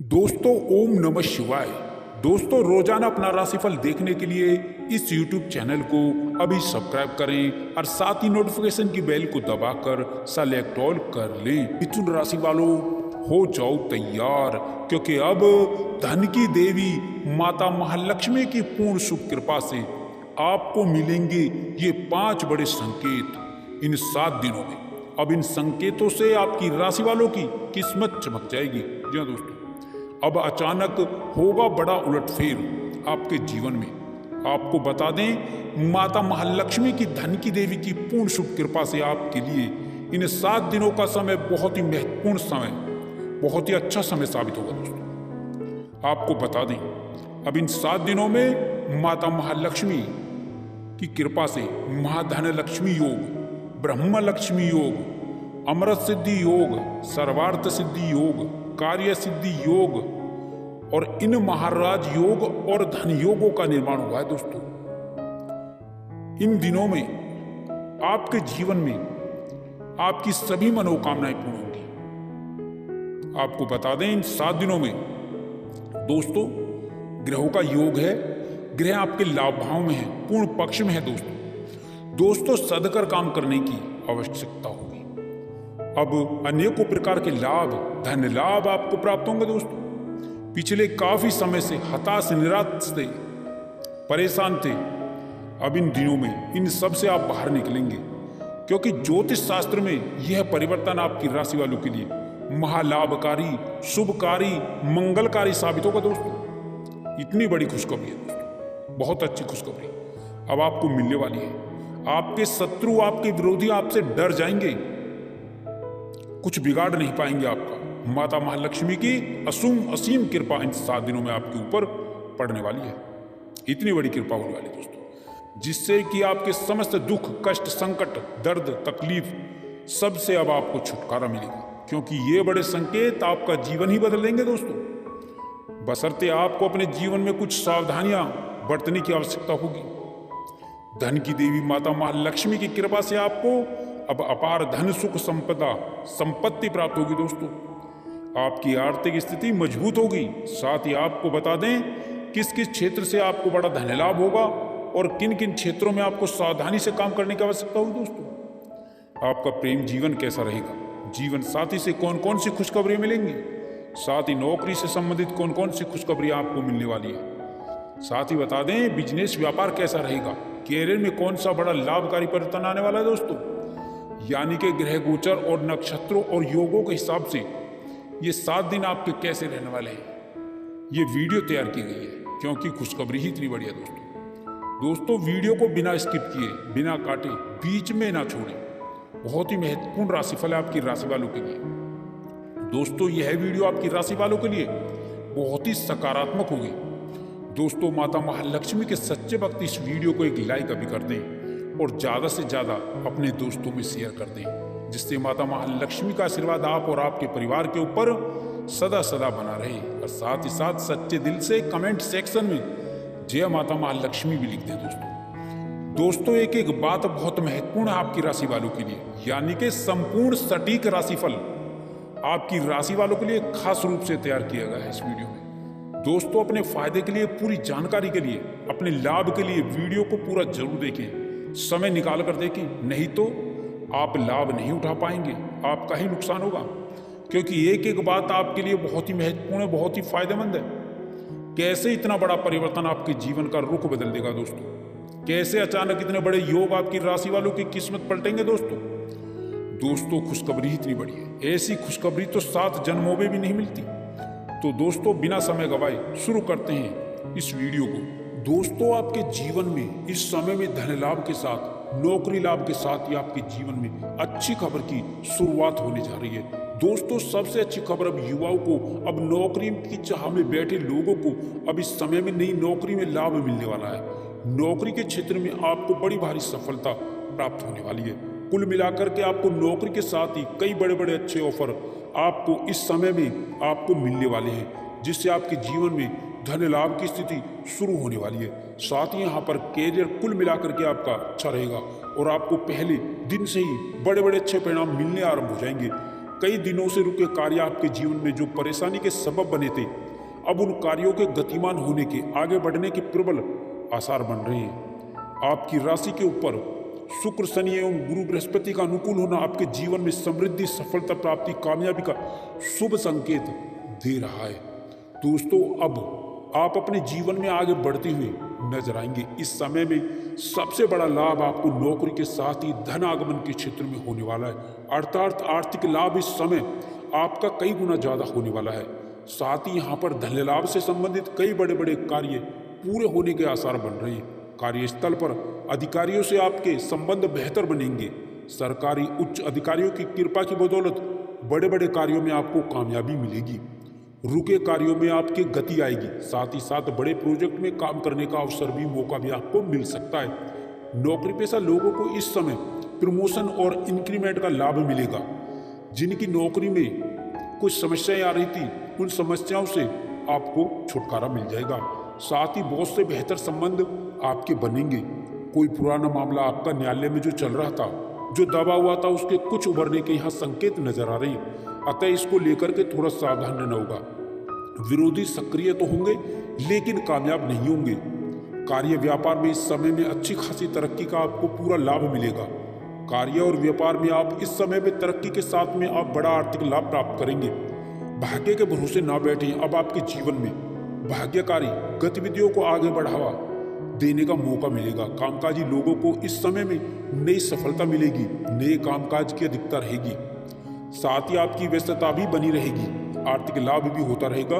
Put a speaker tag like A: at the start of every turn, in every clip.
A: दोस्तों ओम नमः शिवाय। दोस्तों रोजाना अपना राशिफल देखने के लिए इस YouTube चैनल को अभी सब्सक्राइब करें और साथ ही नोटिफिकेशन की बेल को दबाकर सेलेक्ट ऑल कर लें। मिथुन राशि वालों हो जाओ तैयार, क्योंकि अब धन की देवी माता महालक्ष्मी की पूर्ण शुभ कृपा से आपको मिलेंगे ये 5 बड़े संकेत इन 7 दिनों में। अब इन संकेतों से आपकी राशि वालों की किस्मत चमक जाएगी। जी हाँ दोस्तों, अब अचानक होगा बड़ा उलटफेर आपके जीवन में। आपको बता दें, माता महालक्ष्मी की धन की देवी की पूर्ण शुभ कृपा से आपके लिए इन 7 दिनों का समय बहुत ही महत्वपूर्ण समय, बहुत ही अच्छा समय साबित होगा दोस्तों। आपको बता दें, अब इन 7 दिनों में माता महालक्ष्मी की कृपा से महाधन लक्ष्मी योग, ब्रह्म लक्ष्मी योग, अमृत सिद्धि योग, सर्वार्थ सिद्धि योग, कार्य सिद्धि योग और इन महाराज योग और धन योगों का निर्माण हुआ है दोस्तों। इन दिनों में आपके जीवन में आपकी सभी मनोकामनाएं पूर्ण होंगी। आपको बता दें, इन 7 दिनों में दोस्तों ग्रहों का योग है। ग्रह आपके लाभ भाव में है, पूर्ण पक्ष में है दोस्तों सदकर काम करने की आवश्यकता होगी। अब अनेकों प्रकार के लाभ, धन लाभ आपको प्राप्त होंगे दोस्तों। पिछले काफी समय से हताश, निराश थे, परेशान थे, अब इन दिनों में इन सब से आप बाहर निकलेंगे, क्योंकि ज्योतिष शास्त्र में यह परिवर्तन आपकी राशि वालों के लिए महालाभकारी, शुभकारी, मंगलकारी साबित होगा दोस्तों। इतनी बड़ी खुशखबरी है दोस्तों, बहुत अच्छी खुशखबरी अब आपको मिलने वाली है। आपके शत्रु, आपके विरोधी आपसे डर जाएंगे, कुछ बिगाड़ नहीं पाएंगे आपका। माता महालक्ष्मी की असीम कृपा इन 7 दिनों में आपके ऊपर पड़ने वाली है। इतनी बड़ी कृपा होने वाली है दोस्तों, जिससे कि आपके समस्त दुख, कष्ट, संकट, दर्द, तकलीफ सबसे अब आपको छुटकारा मिलेगा, क्योंकि ये बड़े संकेत आपका जीवन ही बदल देंगे दोस्तों। बशर्ते आपको अपने जीवन में कुछ सावधानियां बरतने की आवश्यकता होगी। धन की देवी माता महालक्ष्मी की कृपा से आपको अब अपार धन, सुख, संपत्ति प्राप्त होगी दोस्तों। आपकी आर्थिक स्थिति मजबूत होगी। साथ ही आपको बता दें, किस किस क्षेत्र से आपको बड़ा धन लाभ होगा और किन किन क्षेत्रों में आपको सावधानी से काम करने की आवश्यकता होगी दोस्तों। आपका प्रेम जीवन कैसा रहेगा, जीवन साथी से कौन कौन सी खुशखबरी मिलेंगी, साथ ही नौकरी से संबंधित कौन कौन सी खुशखबरी आपको मिलने वाली है। साथ ही बता दें, बिजनेस व्यापार कैसा रहेगा, कैरियर में कौन सा बड़ा लाभकारी परिवर्तन आने वाला है दोस्तों। यानी कि ग्रह गोचर और नक्षत्रों और योगों के हिसाब से ये 7 दिन आपके कैसे रहने वाले हैं, ये वीडियो तैयार की गई है, क्योंकि खुशखबरी ही इतनी बढ़िया दोस्तों। वीडियो को बिना स्किप किए, बिना काटे, बीच में ना छोड़ें। बहुत ही महत्वपूर्ण राशिफल है आपकी राशि वालों के लिए दोस्तों। यह वीडियो आपकी राशि वालों के लिए बहुत ही सकारात्मक होगी दोस्तों। माता महालक्ष्मी के सच्चे भक्त इस वीडियो को एक लाइक अभी कर दें और ज़्यादा से ज़्यादा अपने दोस्तों में शेयर कर दें, जिससे माता महालक्ष्मी का आशीर्वाद आप और आपके परिवार के ऊपर सदा सदा बना रहे। और साथ ही साथ सच्चे दिल से कमेंट सेक्शन में जय माता महालक्ष्मी भी लिख दें दोस्तों। एक एक बात बहुत महत्वपूर्ण है आपकी राशि वालों के लिए, यानी कि संपूर्ण सटीक राशिफल आपकी राशि वालों के लिए खास रूप से तैयार किया गया है इस वीडियो में दोस्तों। अपने फायदे के लिए, पूरी जानकारी के लिए, अपने लाभ के लिए वीडियो को पूरा जरूर देखें, समय निकाल कर देखें, नहीं तो आप लाभ नहीं उठा पाएंगे, आपका ही नुकसान होगा। क्योंकि एक एक बात आपके लिए बहुत ही महत्वपूर्ण है, बहुत ही फायदेमंद है। कैसे इतना बड़ा परिवर्तन आपके जीवन का रुख बदल देगा दोस्तों, कैसे अचानक इतने बड़े योग आपकी राशि वालों की किस्मत पलटेंगे दोस्तों। खुशखबरी ही इतनी बड़ी है, ऐसी खुशखबरी तो 7 जन्मों में भी नहीं मिलती। तो दोस्तों बिना समय गवाए शुरू करते हैं इस वीडियो को दोस्तों। आपके जीवन में इस समय में धन लाभ के साथ, नौकरी लाभ के साथ ही आपके जीवन में अच्छी खबर की शुरुआत होने जा रही है दोस्तों। सबसे अच्छी खबर अब युवाओं को, अब नौकरी की चाह में बैठे लोगों को अब इस समय में नई नौकरी में लाभ मिलने वाला है। नौकरी के क्षेत्र में आपको बड़ी भारी सफलता प्राप्त होने वाली है। कुल मिलाकर के आपको नौकरी के साथ ही कई बड़े बड़े अच्छे ऑफर आपको इस समय में आपको मिलने वाले हैं, जिससे आपके जीवन में धन लाभ की स्थिति शुरू होने वाली है। साथ ही यहाँ पर कैरियर कुल मिलाकर के आपका अच्छा रहेगा और आपको पहले दिन से ही बड़े बड़े अच्छे परिणाम मिलने आरंभ हो जाएंगे। कई दिनों से रुके कार्य आपके जीवन में जो परेशानी के सबब बने थे, अब उन कार्यों के गतिमान होने के, आगे बढ़ने के प्रबल आसार बन रहे हैं। आपकी राशि के ऊपर शुक्र, शनि एवं गुरु बृहस्पति का अनुकूल होना आपके जीवन में समृद्धि, सफलता प्राप्ति, कामयाबी का शुभ संकेत दे रहा है। दोस्तों, अब आप अपने जीवन में आगे बढ़ते हुए नजर आएंगे। इस समय में सबसे बड़ा लाभ आपको नौकरी के साथ ही धन आगमन के क्षेत्र में होने वाला है, अर्थात आर्थिक लाभ इस समय आपका कई गुना ज्यादा होने वाला है। साथ ही यहाँ पर धन लाभ से संबंधित कई बड़े बड़े कार्य पूरे होने के आसार बन रहे हैं। कार्यस्थल पर अधिकारियों से आपके संबंध बेहतर बनेंगे। सरकारी उच्च अधिकारियों की कृपा की बदौलत बड़े बड़े कार्यों में आपको कामयाबी मिलेगी। रुके कार्यों में आपकी गति आएगी। साथ ही साथ बड़े प्रोजेक्ट में काम करने का अवसर भी, मौका भी आपको मिल सकता है। नौकरी पेशा लोगों को इस समय प्रमोशन और इंक्रीमेंट का लाभ मिलेगा। जिनकी नौकरी में कुछ समस्याएं आ रही थी, उन समस्याओं से आपको छुटकारा मिल जाएगा। साथ ही बॉस से बेहतर संबंध आपके बनेंगे। कोई पुराना मामला आपका न्यायालय में जो चल रहा था, जो दबा हुआ था, उसके कुछ उभरने के यहाँ संकेत नजर आ रहे हैं। अतः इसको लेकर के थोड़ा सावधान रहना होगा। विरोधी सक्रिय तो होंगे लेकिन कामयाब नहीं होंगे। कार्य व्यापार में इस समय में अच्छी खासी तरक्की का आपको पूरा लाभ मिलेगा। कार्य और व्यापार में आप इस समय में तरक्की के साथ में आप बड़ा आर्थिक लाभ प्राप्त करेंगे। भाग्य के भरोसे ना बैठे। अब आपके जीवन में भाग्यकारी गतिविधियों को आगे बढ़ावा देने का मौका मिलेगा। कामकाजी लोगों को इस समय में नई सफलता मिलेगी, नए कामकाज की अधिकता रहेगी। साथ ही आपकी व्यस्तता भी बनी रहेगी, आर्थिक लाभ भी होता रहेगा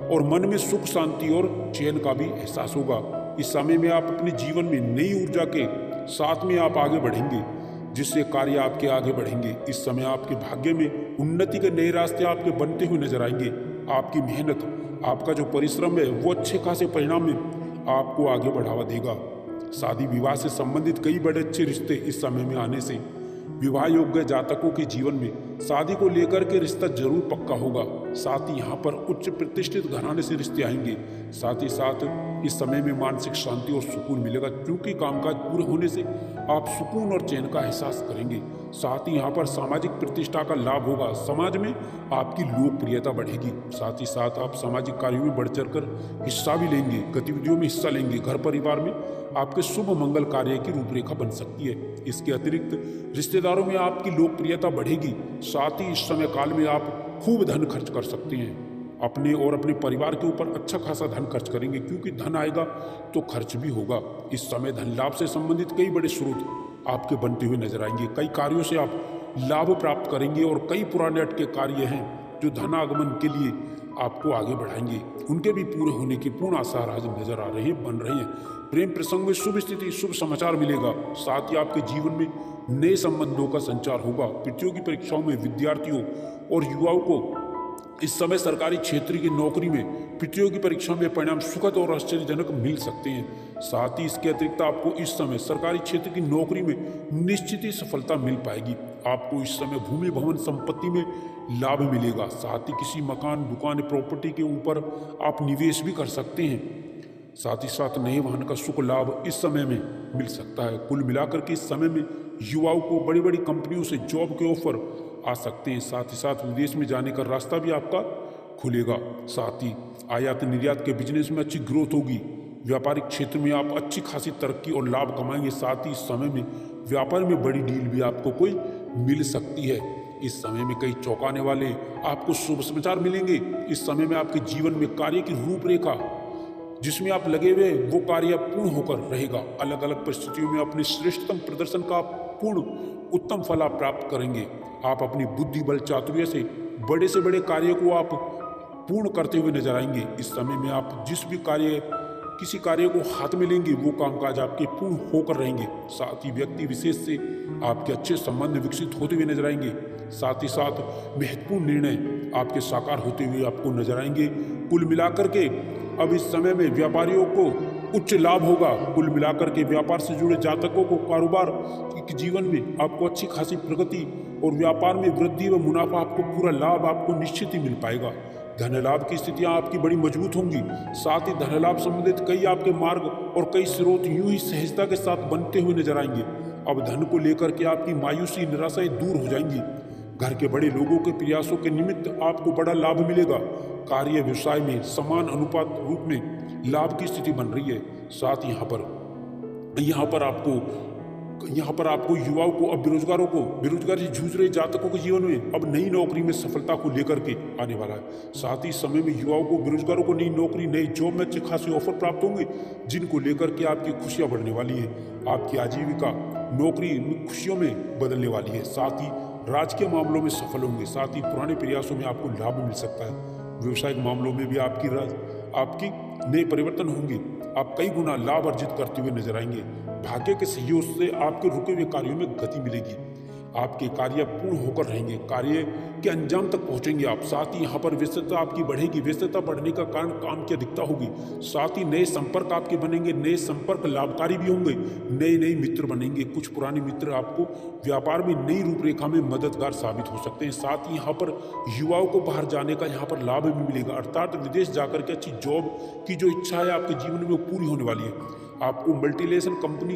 A: और मन में सुख, शांति और चैन का भी एहसास होगा। इस समय में आप अपने जीवन में नई ऊर्जा के साथ में आप आगे बढ़ेंगे, जिससे कार्य आपके आगे बढ़ेंगे। इस समय आपके भाग्य में उन्नति के नए रास्ते आपके बनते हुए नजर आएंगे। आपकी मेहनत, आपका जो परिश्रम है, वो अच्छे खासे परिणाम में आपको आगे बढ़ावा देगा। शादी विवाह से संबंधित कई बड़े अच्छे रिश्ते इस समय में आने से विवाह योग्य जातकों के जीवन में शादी को लेकर के रिश्ता जरूर पक्का होगा। साथ ही यहाँ पर उच्च प्रतिष्ठित घराने से रिश्ते आएंगे। साथ ही साथ इस समय में मानसिक शांति और सुकून मिलेगा, क्योंकि कामकाज पूरे होने से आप सुकून और चैन का एहसास करेंगे। साथ ही यहाँ पर सामाजिक प्रतिष्ठा का लाभ होगा। समाज में आपकी लोकप्रियता बढ़ेगी। साथ ही साथ आप सामाजिक कार्यों में बढ़ चढ़ कर हिस्सा भी लेंगे, गतिविधियों में हिस्सा लेंगे। घर परिवार में आपके शुभ मंगल कार्य की रूपरेखा बन सकती है। इसके अतिरिक्त रिश्तेदारों में आपकी लोकप्रियता बढ़ेगी। साथ ही इस समय काल में आप खूब धन खर्च कर सकते हैं। अपने और अपने परिवार के ऊपर अच्छा खासा धन खर्च करेंगे, क्योंकि धन आएगा तो खर्च भी होगा। इस समय धन लाभ से संबंधित कई बड़े स्रोत आपके बनते हुए नजर आएंगे। कई कार्यों से आप लाभ प्राप्त करेंगे और कई पुराने अटके कार्य हैं जो धन आगमन के लिए आपको आगे बढ़ाएंगे, उनके भी पूरे होने के पूर्ण आसार आज नजर आ रहे हैं, बन रहे हैं। प्रेम प्रसंग में शुभ स्थिति, शुभ समाचार मिलेगा। साथ ही आपके जीवन में नए संबंधों का संचार होगा। प्रतियोगी परीक्षाओं में विद्यार्थियों और युवाओं को इस समय सरकारी क्षेत्र की नौकरी में प्रतियोगी परीक्षा में परिणाम सुखद और आश्चर्यजनक मिल सकते हैं। साथ ही इसके अतिरिक्त आपको इस समय सरकारी क्षेत्र की नौकरी में निश्चित ही सफलता मिल पाएगी। आपको इस समय भूमि भवन संपत्ति में लाभ मिलेगा। साथ ही किसी मकान, दुकान, प्रॉपर्टी के ऊपर आप निवेश भी कर सकते हैं। साथ ही साथ नए वाहन का सुख लाभ इस समय में मिल सकता है। कुल मिलाकर के इस समय में युवाओं को बड़ी बड़ी कंपनियों से जॉब के ऑफर आ सकते हैं। साथ ही साथ विदेश में जाने का रास्ता भी आपका खुलेगा। साथ ही आयात निर्यात के बिजनेस में अच्छी ग्रोथ होगी। व्यापारिक क्षेत्र में आप अच्छी खासी तरक्की और लाभ कमाएंगे। साथ ही इस समय में व्यापार में बड़ी डील भी आपको कोई मिल सकती है। इस समय में कई चौंकाने वाले आपको शुभ समाचार मिलेंगे। इस समय में आपके जीवन में कार्य की रूपरेखा जिसमें आप लगे हुए वो कार्य पूर्ण होकर रहेगा। अलग अलग परिस्थितियों में अपने श्रेष्ठतम प्रदर्शन का पूर्ण उत्तम फल आप प्राप्त करेंगे। आप अपनी बुद्धि, बल, चातुर्य से बड़े कार्य को आप पूर्ण करते हुए नजर आएंगे। इस समय में आप जिस भी किसी कार्य को हाथ में लेंगे वो कामकाज आपके पूर्ण होकर रहेंगे। साथ ही व्यक्ति विशेष से आपके अच्छे संबंध विकसित होते हुए नजर आएंगे। साथ ही साथ महत्वपूर्ण निर्णय आपके साकार होते हुए आपको नजर आएंगे। कुल मिलाकर के अब इस समय में व्यापारियों को उच्च लाभ होगा। कुल मिलाकर के व्यापार से जुड़े जातकों को कारोबार के जीवन में आपको अच्छी खासी प्रगति और व्यापार में वृद्धि व मुनाफा, आपको पूरा लाभ आपको निश्चित ही मिल पाएगा। धन लाभ की स्थितियां आपकी बड़ी मजबूत होंगी। साथ ही धन लाभ संबंधित कई आपके मार्ग और कई स्रोत यूं ही सहजता के साथ बनते हुए नजर आएंगे। अब धन को लेकर के आपकी मायूसी, निराशाएं दूर हो जाएंगी। घर के बड़े लोगों के प्रयासों के निमित्त आपको बड़ा लाभ मिलेगा। कार्य व्यवसाय में समान अनुपात रूप में लाभ की स्थिति बन रही है। साथ यहाँ पर आपको युवाओं को, अब बेरोजगारी से जूझ रहे जातकों के जीवन में अब नई नौकरी में सफलता को लेकर के आने वाला है। साथ ही समय में युवाओं को, बेरोजगारों को नई नौकरी, नई जॉब में अच्छे खासे ऑफर प्राप्त होंगे, जिनको लेकर के आपकी खुशियां बढ़ने वाली है। आपकी आजीविका नौकरी में खुशियों में बदलने वाली है। साथ ही राजकीय मामलों में सफल होंगे। साथ ही पुराने प्रयासों में आपको लाभ मिल सकता है। व्यवसायिक मामलों में भी आपकी नए परिवर्तन होंगे। आप कई गुना लाभ अर्जित करते हुए नजर आएंगे। भाग्य के सहयोग से आपके रुके हुए कार्यों में गति मिलेगी। आपके कार्य पूर्ण होकर रहेंगे। कार्य के अंजाम तक पहुंचेंगे आप। साथ ही यहाँ पर व्यस्तता आपकी बढ़ेगी। व्यस्तता बढ़ने का कारण काम की अधिकता होगी। साथ ही नए संपर्क आपके बनेंगे। नए संपर्क लाभकारी भी होंगे। नए मित्र बनेंगे। कुछ पुराने मित्र आपको व्यापार में नई रूपरेखा में मददगार साबित हो सकते हैं। साथ ही यहाँ पर युवाओं को बाहर जाने का यहाँ पर लाभ भी मिलेगा, अर्थात विदेश जाकर के अच्छी जॉब की जो इच्छा है आपके जीवन में वो पूरी होने वाली है। आपको मल्टीनेशनल कंपनी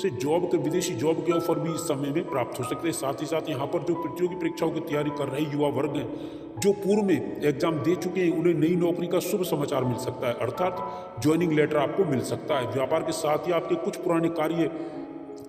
A: से विदेशी जॉब के ऑफर भी इस समय में प्राप्त हो सकते हैं। साथ ही साथ यहाँ पर जो प्रतियोगी परीक्षाओं की तैयारी कर रहे युवा वर्ग हैं, जो पूर्व में एग्जाम दे चुके हैं, उन्हें नई नौकरी का शुभ समाचार मिल सकता है, अर्थात ज्वाइनिंग लेटर आपको मिल सकता है। व्यापार के साथ ही आपके कुछ पुराने कार्य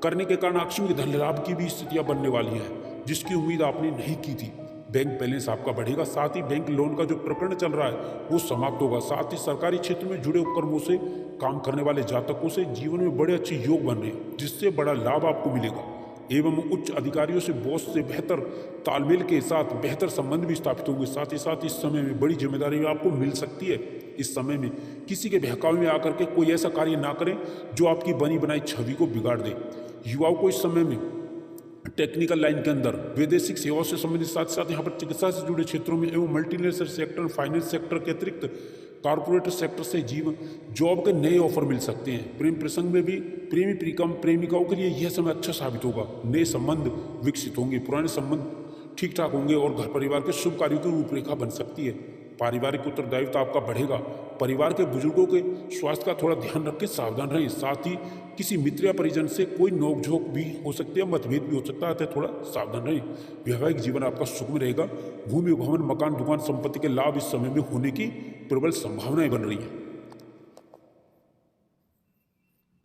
A: करने के कारण आकस्मिक धन लाभ की भी स्थितियां बनने वाली हैं, जिसकी उम्मीद आपने नहीं की थी। बैंक बैलेंस आपका बढ़ेगा। साथ ही बैंक लोन का जो प्रकरण चल रहा है वो समाप्त होगा। साथ ही सरकारी क्षेत्र में जुड़े उपक्रमों से काम करने वाले जातकों से जीवन में बड़े अच्छे योग बन रहे हैं, जिससे बड़ा लाभ आपको मिलेगा। एवं उच्च अधिकारियों से, बॉस से बेहतर तालमेल के साथ बेहतर संबंध भी स्थापित होंगे। साथ ही साथ इस समय में बड़ी जिम्मेदारी आपको मिल सकती है। इस समय में किसी के बहकावे में आकर के कोई ऐसा कार्य ना करें जो आपकी बनी बनाई छवि को बिगाड़ दे। युवाओं को इस समय में टेक्निकल लाइन के अंदर वैदेशिक सेवाओं से संबंधित, साथ साथ यहाँ पर चिकित्सा से जुड़े क्षेत्रों में एवं मल्टीनेशनल सेक्टर, फाइनेंस सेक्टर के अतिरिक्त कॉर्पोरेट सेक्टर से जॉब के नए ऑफर मिल सकते हैं। प्रेम प्रसंग में भी प्रेमिकाओं के लिए यह समय अच्छा साबित होगा। नए संबंध विकसित होंगे। पुराने संबंध ठीक ठाक होंगे और घर परिवार के शुभ कार्यों की रूपरेखा बन सकती है। पारिवारिक उत्तरदायित्व आपका बढ़ेगा। परिवार के बुजुर्गों के स्वास्थ्य का थोड़ा ध्यान रखें, सावधान रहें। साथ ही किसी मित्र या परिजन से कोई नोकझोंक भी हो सकती है, मतभेद भी हो सकता है, थोड़ा सावधान रहें। वैवाहिक जीवन आपका सुखमय रहेगा। भूमि, भवन, मकान, दुकान, संपत्ति के लाभ इस समय में होने की प्रबल संभावनाएं बन रही हैं।